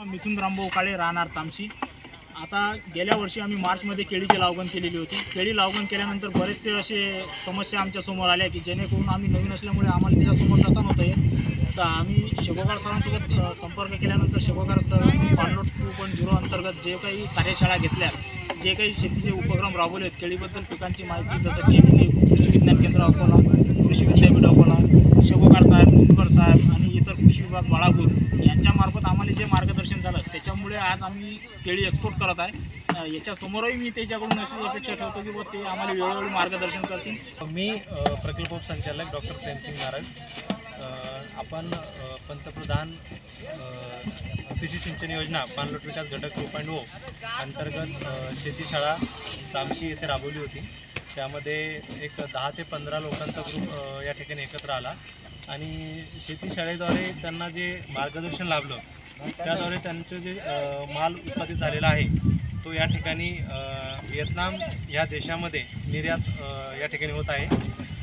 मिथुन रामभाऊ काळे, राहणार तामशी. आता गेल्या वर्षी आम्ही मार्चमध्ये केळीची लागवड केलेली होती. केळी लागवड केल्यानंतर बरेचसे असे समस्या आमच्यासमोर आल्या की जेणेकरून आम्ही नवीन असल्यामुळे आम्हाला त्याच्यासमोर जाता नव्हतं येत. तर आम्ही शेगोगार सरांसोबत संपर्क केल्यानंतर शेगोगार सर पाणलोट 2.0 अंतर्गत जे काही कार्यशाळा घेतल्या, जे काही शेतीचे उपक्रम राबवले आहेत, केळीबद्दल पिकांची माहिती जसं केळी कृषी विज्ञान केंद्र अकोला, कृषी विद्यापीठ अकोला, शेगोगार साहेब, तुपकर साहेब आणि इतर कृषी विभाग बाळापूर यांच्यामार्फत आम्हाला जे मार्गदर्शन झालं त्याच्यामुळे आज आम्ही केळी एक्सपोर्ट करत आहे. याच्यासमोरही मी त्याच्याकडून अशीच अपेक्षा ठेवतो की ते आम्हाला वेळोवेळी मार्गदर्शन करतील. मी प्रकल्प उपसंचालक डॉक्टर प्रेमसिंग नारळ. आपण पंतप्रधान कृषी सिंचन योजना पाणलोट विकास घटक 2.0 अंतर्गत शेतीशाळा तामशी येथे राबवली होती. त्यामध्ये एक 10 ते 15 लोकांचा ग्रुप या ठिकाणी एकत्र आला आणि शेतीशाळेद्वारे त्यांना जे मार्गदर्शन लाभलं त्याद्वारे त्यांचं जे माल उत्पादित झालेला आहे तो या ठिकाणी व्हिएतनाम या देशामध्ये निर्यात या ठिकाणी होत आहे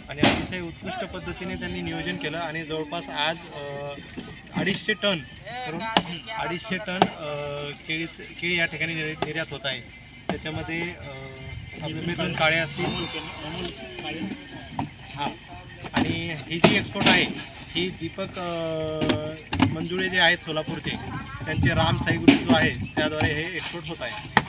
आणि अतिशय उत्कृष्ट पद्धतीने त्यांनी नियोजन केलं आणि जवळपास आज 250 टन केळी या ठिकाणी निर्यात होत आहे. त्याच्यामध्ये मिथुन काळे असतील हां, आणि ही जी एक्सपोर्ट आहे ही दीपक मंजुळे जे आहेत सोलापूरचे, त्यांचे राम साई ग्रुप जो आहे त्याद्वारे हे एक्सपोर्ट होत आहे.